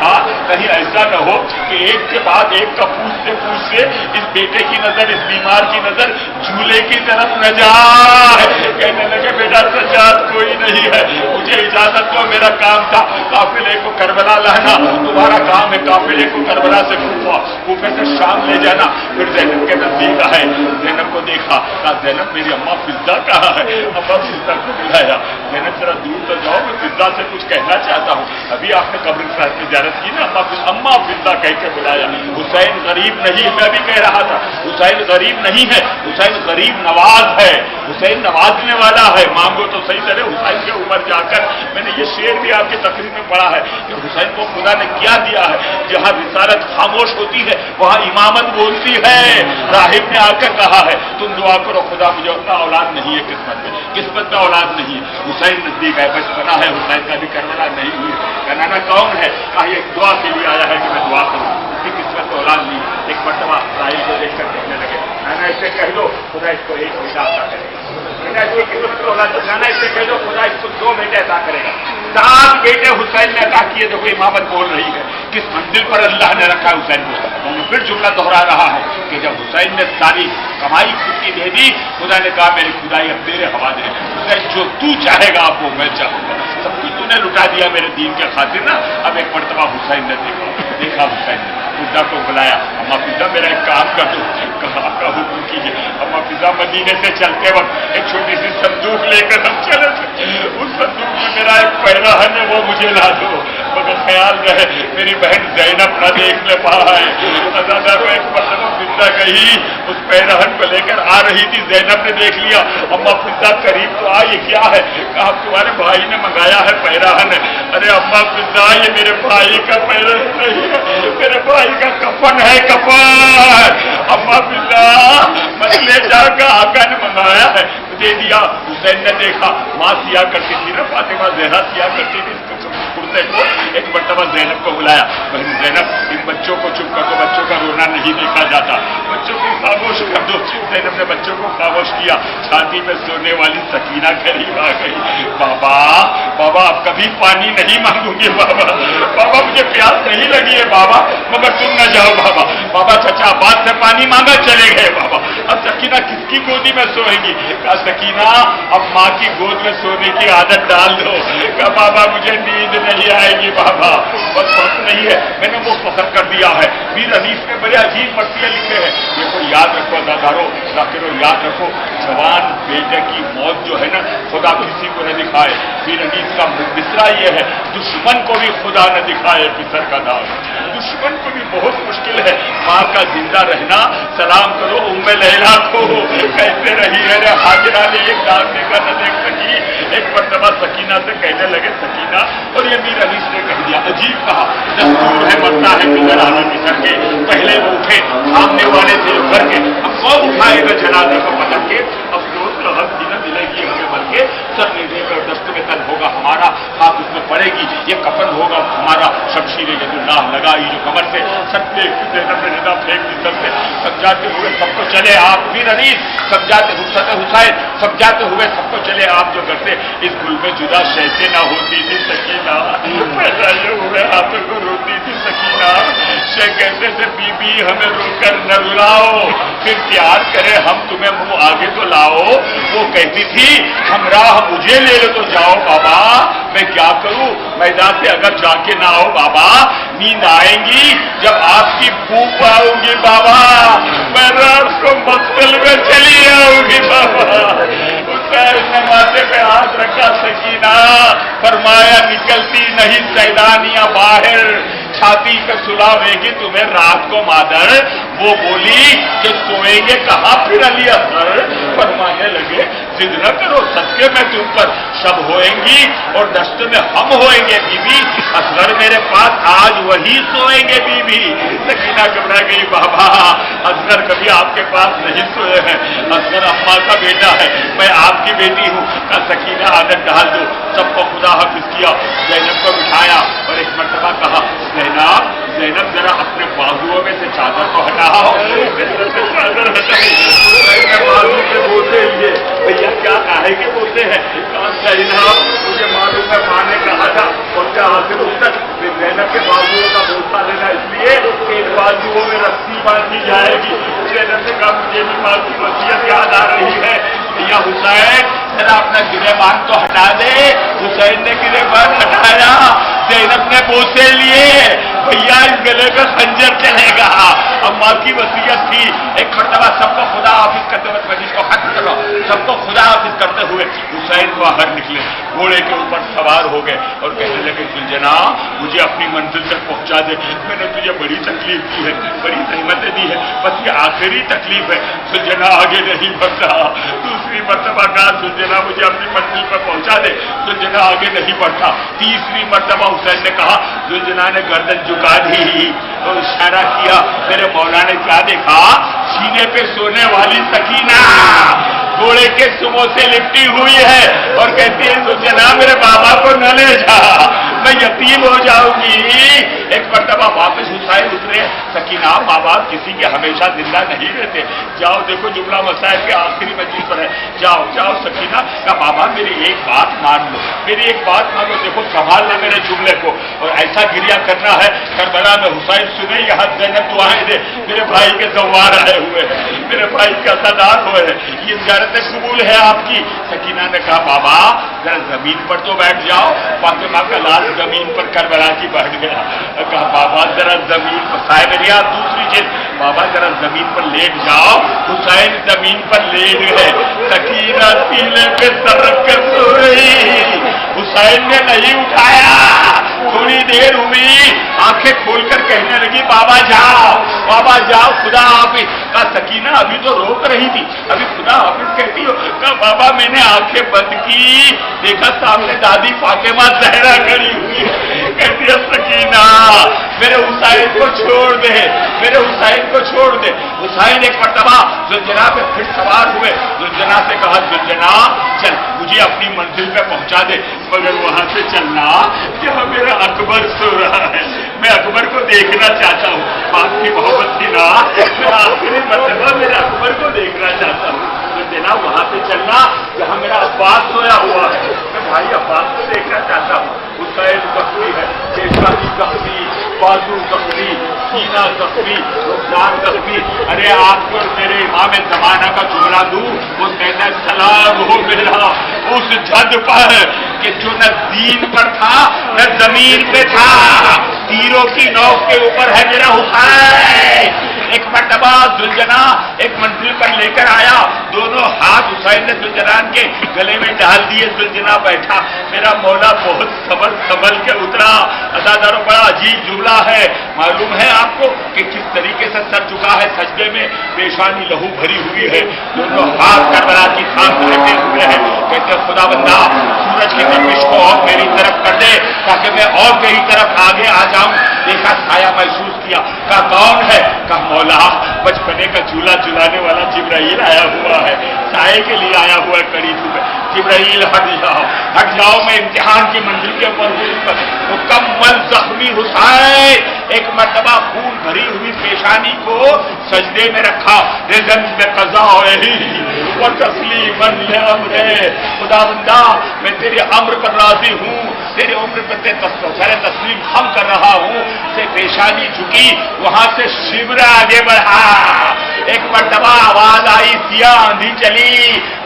देखा कहीं ऐसा न हो कि एक के बाद एक का पूछते पूछते इस बेटे की नजर, इस बीमार की नजर झूले की तरफ न जाए। कहने लगे बेटा सज्जाद कोई नहीं है, मुझे इजाजत दो, मेरा काम था काफिले को करबला लाना, तुम्हारा काम है काफिले को करबला से कूफे से शाम ले जाना। फिर ज़ैनब के नजदीक आए, ज़ैनब को देखा, कहा ज़ैनब मेरी अम्मा फिज़्ज़ा कहाँ है? अम्मा फिज़्ज़ा को बुलाया। ज़ैनब जरा दूर तो जाओ, मैं फिज़्ज़ा से कुछ कहना चाहता हूँ। अभी आपने कब्र साहब की ज़ियारत की ना, अम्मा फिज़्ज़ा कह के बुलाया। हुसैन गरीब नहीं, मैं भी कह रहा था हुसैन गरीब नहीं है, हुसैन गरीब नवाज है, हुसैन नवाजने वाला है। मांगो तो सही तरह हुसैन के ऊपर जाकर, मैंने ये शेर भी आपकी तकरीर में पढ़ा है कि हुसैन को खुदा ने क्या दिया है, जहां रिसालत खामोश होती है वहां इमामत बोलती है। राहिब ने आकर कहा है तुम दुआ करो खुदा मुझे उतना औलाद नहीं है किस्मत में औलाद नहीं है। हुसैन नजदीक है, बचपना है, हुसैन का भी करबला नहीं हुई। कहना कौन है? कहा एक दुआ के लिए आया है कि मैं दुआ करूं, उसकी किस्मत में औलाद नहीं। एक मरतबा राहिब को देखकर कहने लगे नाना इससे कह दो खुदा इसको एक बेटा अता करेगा, बेटा इसकी किस्मत में औलाद, नाना इससे कह दो खुदा इसको 2 बेटे अता करेगा। 7 बेटे हुसैन ने अता किए। देखो इमामत बोल रही है, किस मंजिल पर अल्लाह ने रखा हुसैन को। मैंने फिर जुमला दोहरा रहा हूं कि जब हुसैन ने सारी कमाई खुद की दे दी, खुदा ने कहा मेरी खुदाई अब तेरे हवाले है, हुसैन जो तू चाहेगा आप वो मैं चाहूंगा, सब कुछ तूने लुटा दिया मेरे दीन के खातिर ना। अब एक मरतबा हुसैन ने देखा हुसैन ने फिज़्ज़ा को बुलाया, अम्मा फिज़्ज़ा मेरा एक काम कर दो। कहा आपका हुक्म कीजिए। अम्मा फिज़्ज़ा मदीने से चलते वक्त एक छोटी सी संदूक लेकर हम चले थे, उस संदूक में मेरा एक पैराहन है, वो मुझे ला दो, मगर ख्याल रहे मेरी बहन ज़ैनब न देख ले पाए। अज़ादा को एक मरतबा फिज़्ज़ा गई, उस पैराहन को लेकर आ रही थी, ज़ैनब ने देख लिया। अम्मा फिज़्ज़ा करीब तो आ, ये क्या है? कहा तुम्हारे भाई ने मंगाया है पैराहन। अरे अम्मा फिज़्ज़ा ये मेरे भाई का पैराहन नहीं है, मेरे भाई का कफन है, कफन। अम्मा फिज़्ज़ा मत ले जाकर आका ने मंगाया है, दे दिया। हुसैन ने देखा, माँ सिया करती थी ना, फातिमा ज़हरा सिया करती थी कुर्ते को। एक मरतबा ज़ैनब को बुलाया, बहन ज़ैनब इन बच्चों को चुप कर दो, बच्चों का रोना नहीं देखा जाता, बच्चों को खामोश कर दो। ज़ैनब ने बच्चों को खामोश किया। छाती में सोने वाली सकीना करीब आ गई। बाबा बाबा अब कभी पानी नहीं मांगूंगी बाबा, बाबा मुझे प्यास नहीं लगी है बाबा, मगर तुम न जाओ बाबा। बाबा चाचा अब्बास से पानी मांगा चले गए बाबा। अब सकीना किसकी गोदी में सोएगी? कहा सकीना अब माँ की गोद में सोने की आदत डाल दो। कहा बाबा मुझे नींद नहीं आएगी बाबा, बस वक्त नहीं है, मैंने वो फखर कर दिया है। मीर हदीस में बड़े अजीब मर्तियाँ लिखे हैं, देखो याद रखो अदाकारों, जाकिरों याद रखो, जवान बेटे की मौत जो है ना खुदा किसी को न दिखाए। मीर हदीस का मिसरा ये है, दुश्मन को भी खुदा न दिखाए पिसर का दाग। दुश्मन को भी बहुत मुश्किल है माँ का जिंदा रहना। सलाम करो उम्मे लैला को, कैसे रही है रे हाजिरा ने ये दाग देखा न देख सकी। एक मरतबा सकीना से कहने लगे सकीना, और ये मीर हदीस ने कह दिया, अजीब कहा, दस्तूर है मरता है पिसर आना पिसर के। पहले वो उठे, सामने वाले थे जो घर के, अब कौन उठाएगा जनाजे को पकड़ के? अफसोस लहब की न मिलेगी हमें बल के, सर नहीं देकर दस्त में तन होगा हमारा, हाथ उसमें पड़ेगी, ये कफन होगा हमारा। शमशीर यदुल्लाह लगाई जो कमर से, सर पे निदा फेंक दी सर से, सब जाते हुए सबको चले आप। मीर हदीस सब जाते हुसैन सब जाते हुए सबको चले आप जो करते। इस गुल में जुदा शैसे ना होती थी सकीना, पैदा हुए हाथों को रोती थी सकीना। शे कहते थे बीबी हमें रोकर न रुलाओ, फिर प्यार करे हम तुम्हें मुंह आगे तो लाओ। वो कहती थी हमराह मुझे ले लो तो जाओ बाबा, मैं क्या करूं मैदान से अगर जाके ना आओ बाबा, नींद आएंगी जब आपकी फूंक आओगी बाबा, मैं रात को मक्तल में चली आऊंगी बाबा। उसने माथे पे हाथ रखा सकीना, फरमाया निकलती नहीं सैदानियां बाहर, छाती पे सुलावेगी तुम्हें रात को मादर। वो बोली कि सोएंगे कहाँ फिर अली असर? फरमाने लगे जिद न करो सदके में तुम पर शब होएंगी और दस्त में हम होएंगे बीबी, असगर मेरे पास आज वही सोएंगे बीबी। सकीना घबरा गई, बाबा असगर कभी आपके पास नहीं सोए हैं, असगर अम्मा का बेटा है, मैं आपकी बेटी हूँ। का सकीना आदत डाल दो। सबको खुदा हाफिज किया, ज़ैनब को बिठाया और एक मरतबा कहा ज़ैनब जरा अपने बाजुओं में से चादर को हटाओ। चादर हटाई, बाजू के बोलते लिए भैया क्या काहे के बोलते हैं? ज़ैनब मुझे मालूम है माँ ने कहा था उनका हासिल उत्तर ज़ैनब के बाजुओं का जाएगी। जैनब ने कहा मुझे भी माँ की वसीयत याद आ रही है, या हुसैन जरा अपना गिरेबान तो हटा दे। हुसैन ने गिरेबान हटाया, जैनब ने बोसे लिए, भैया इस गले पे खंजर चलेगा। अब माँ की वसीयत थी, एक मरतबा सबको खुदा हाफिज करते हुए, मजीद को खत्म करो, सबको खुदा हाफिज करते हुए हुसैन बाहर निकले, घोड़े के ऊपर सवार हो गए और कहने लगे सुलझना मुझे अपनी मंजिल तक पहुंचा दे, मैंने तुझे बड़ी तकलीफ दी है, बड़ी सहमतें दी है, बस ये आखिरी तकलीफ है। सुलझना आगे नहीं बढ़ता। दूसरी मरतबा कहा सुलझना मुझे अपनी मंजिल पर पहुंचा दे, सुलझना आगे नहीं बढ़ता। तीसरी मरतबा हुसैन ने कहा, सुलझना ने गर्दन झुका दी और इशारा किया। मेरे मौला ने क्या देखा, सीने पे सोने वाली सकीना घोड़े के सुमो से लिपटी हुई है और कहती है सुलझना मेरे बाबा को न ले जा, मैं यतीम हो जाऊंगी। एक मरतबा वापस हुसैन उतरे, सकीना माँ बाप किसी के हमेशा जिंदा नहीं रहते, जाओ देखो जुमला मसाइल के आखिरी मंजिल पर है, जाओ जाओ। सकीना का बाबा मेरी एक बात मान लो, मेरी एक बात मान लो, देखो संभाल लो मेरे जुमले को और ऐसा गिरिया करना है करबला में हुसैन सुने यहाँ जन्नत दुआएं दे, मेरे भाई के जवार आए हुए हैं, मेरे भाई का सदार हुए हैं, ये ज़ियारत कबूल है आपकी। सकीना ने कहा बाबा जरा जमीन पर तो बैठ जाओ। फातिमा का लाल जमीन पर करबला की बैठ गया, कहा बाबा जरा जमीन पर, साहिब दूसरी चीज, बाबा जरा जमीन पर लेट जाओ। हुसैन जमीन पर लेट गए, सकीना सीने पे सर रख कर सो रही, हुसैन ने नहीं उठाया। थोड़ी देर हुई, आंखें खोलकर कहने लगी बाबा जाओ, बाबा जाओ, खुदा हाफिज। कहा सकीना अभी तो रोक रही थी, अभी खुदा हाफिज कहती हो। कहा बाबा मैंने आंखें बंद की, देखा सामने दादी फातिमा जहरा खड़ी हुई है, कहती है सकीना मेरे हुसैन को छोड़ दे, मेरे हुसैन को छोड़ दे। हुसैन एक मरतबा जुलझना पे फिर सवार हुए, जुलझना से कहा जुलझना चल मुझे अपनी मंजिल पे पहुंचा दे, मगर वहां से चलना जहां मेरा अकबर सो रहा है, मैं अकबर को देखना चाहता हूँ। आपकी मोहब्बत थी ना, मैं आखिरी मरतबा मेरे अकबर को देखना चाहता हूँ। जुलझना वहां से चलना जहां मेरा अब्बास सोया हुआ है, मैं भाई अब्बास को देखना चाहता हूँ। हुसैन जख्मी है, पेशानी जख्मी, बाजू जख्मी, सीना जख्मी, रुखसार जख्मी। अरे आपको मेरे इमाम जमाना का जुमला दूं, वो कहता है सलाम हो मेरा उस जद पर कि जो न दीन पर था न जमीन पे था, तीरों की नोक के ऊपर है मेरा हुसैन। एक मरतबा जुलझना एक मंजिल पर लेकर आया, दोनों हाथ हुसैन ने जुलझनान के गले में डाल दिए, जुलझना बैठा। मेरा मौला बहुत संभल के उतरा। अदादारों बड़ा अजीब जुमला है, मालूम है आपको कि किस तरीके से सर झुका है, सजदे में पेशानी लहू भरी हुई है, दोनों हाथ करबला की खाक बैठे हुए हैं। कहते खुदा बंदा सूरज की गर्मिश को और मेरी तरफ कर दे ताकि मैं और मेरी तरफ आगे आ जाऊं। देखा साया महसूस किया, कहा कौन है, कहा मौला बचपने का झूला झुलाने वाला जिब्राइल आया हुआ है, साये के लिए आया हुआ है करीब में। जिब्राइल हट जाओ, मैं इम्तिहान की मंजिल के ऊपर मुकम्मल जख्मी हुसैन एक मरतबा खून भरी हुई पेशानी को सजदे में रखा, रिज़न में कज़ा वो तस्लीमन ले अम्रे, खुदा बंदा मैं तेरे अम्र पर राजी हूँ, तेरे उम्र पर तेरे तस्लीम हम कर रहा हूँ। से पेशानी झुकी, वहां से शिब्र आगे बढ़ा। एक मरतबा आवाज आई, सिया आंधी चली,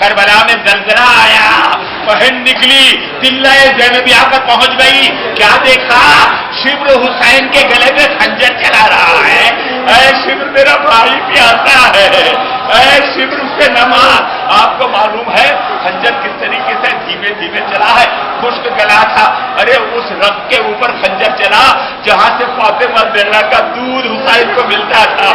करबला में जलजला आया, बहन निकली, तिल्लाए ज़ैनबिया पर पहुंच गई। क्या देखा, शिब्र हुसैन के गले में खंजर चला रहा है। ऐ शिब्र मेरा भाई प्यासा है, ऐ शिब्र से नमाज। आपको मालूम है खंजर किस तरीके से धीमे धीमे चला है, खुश्क गला था। अरे उस रग के ऊपर खंजर चला जहां से फातिमा ज़हरा का दूध हुसैन को मिलता था।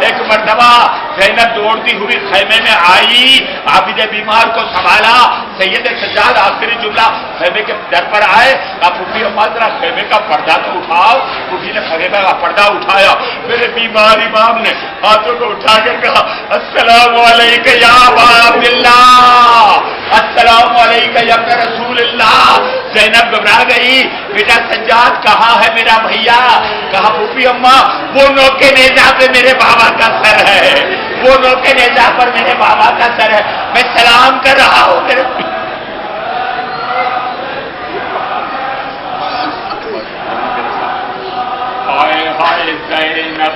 एक मरतबा ज़ैनब दौड़ती हुई खैमे में आई, आबिद बीमार को संभाला। सैयद सज्जाद आखिरी जुमला खैमे के दर पर आए, आप फूफी अम्मा जरा खैमे का पर्दा तो उठाओ। फूफी ने खैमे का पर्दा उठाया, मेरे बीमार इमाम ने हाथों को उठाकर कहा अस्सलामु अलैका या अबा अब्दुल्लाह, अस्सलामु अलैका या रसूलल्लाह। ज़ैनब घबरा गई, बेटा सज्जाद कहाँ है मेरा भैया? कहा फूफी अम्मा वो नोके नेजा पे मेरे बाबा का सर है, वो नोके नेजा पर मेरे बाबा का सर है, मैं सलाम कर रहा हूँ मेरे। हाय हाय ज़ैनब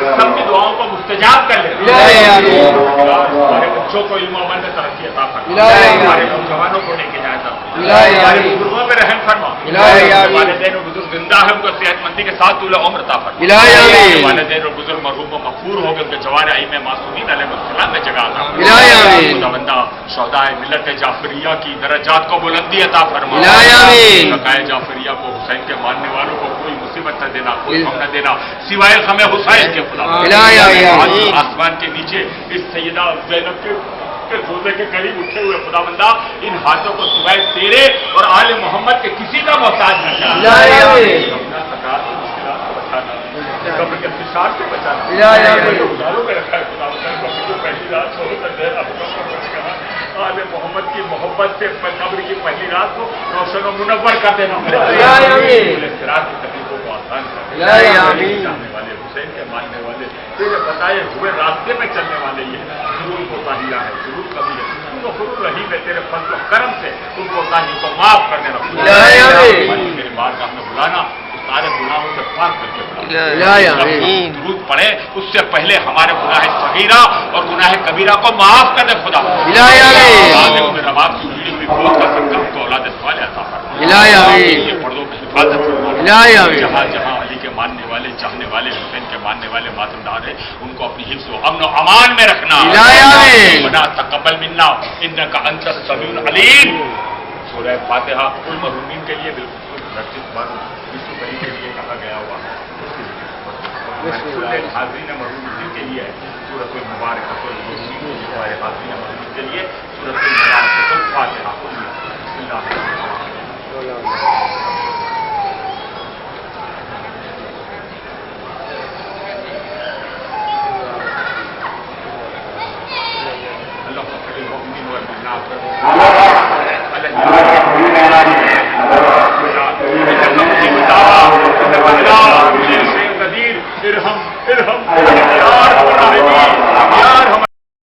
सबकी दुआओं को मुस्तजाब कर ले। हमारे बच्चों को इल्म अमल में तरक्की अता फरमा, हमारे नौजवानों को लेके जाए, हमारे बुजुर्गों पे रहम फरमा, वालिदैन और बुजुर्ग जिंदा है उनको सेहतमंदी के साथ तूल उम्र अता फरमा, वालिदैन और बुजुर्ग मरहूम व मगफूर हो गए, उनके जवार आइमे मासूमीन अलैहिस्सलाम में जगह अता फरमा, बंदा शोहदाए मिल्लत जाफरिया की दरजात को बुलंदी अता फरमा, शकाए जाफरिया को हुसैन के मानने वालों को कोई मुसीबत न देना, कोई गम न देना सिवाय हमें हुसैन के खुदा। आसमान के नीचे इस सैयदा ज़ैनब के रोजे के करीब उठे हुए खुदा बंदा इन हाथों को सिवाय तेरे और आले मोहम्मद के किसी का मोहताज न कर, कब्र के फिसार से बचाना, उजालों में रखा है खुदा बंदा, पहली रात हो आले मोहम्मद की मोहब्बत से कब्र की पहली रात को रोशन और मुनव्वर कर देना, की तकलीफों को आसान कर वाले हुसैन के मानने वाले तेरे बताए हुए रास्ते में चलने वाले ये जरूर कोताहिया है, जरूर कभी है, उनको खुद रही है तेरे फजल और करम से उनको कोताही को माफ कर देना, मेरे बारगाह में बुलाना, सारे गुनाहों से पाक करके बुलाना, दुरूद पढ़े उससे पहले हमारे गुनाह सगीरा और गुनाह कबीरा को माफ कर दे खुदा, रबाब की जुड़ी हुई बहुत कर सकता हमको औलाद साले अता फरमा, ये पर्दों की हिफाजत फरमा, जहाँ जहाँ अली के मानने वाले चाहने वाले हुसैन के मानने वाले मातमदार है उनको अपनी हिफ्ज़ व अमन व अमान में रखना, बना तक़ब्बल मिन्ना इन्नका अंता समीउल अलीम। सूरह फातिहा कुल महरूमीन के लिए बिल्कुल विश्व बरी के लिए कहा गया हुआ है, हाज़रीन महरूमीन के लिए सूरत मुबारकतुल महरूमीन, हमारे हाज़रीन महरूमीन के लिए सूरत मुबारकतुल फातिहा। इरहम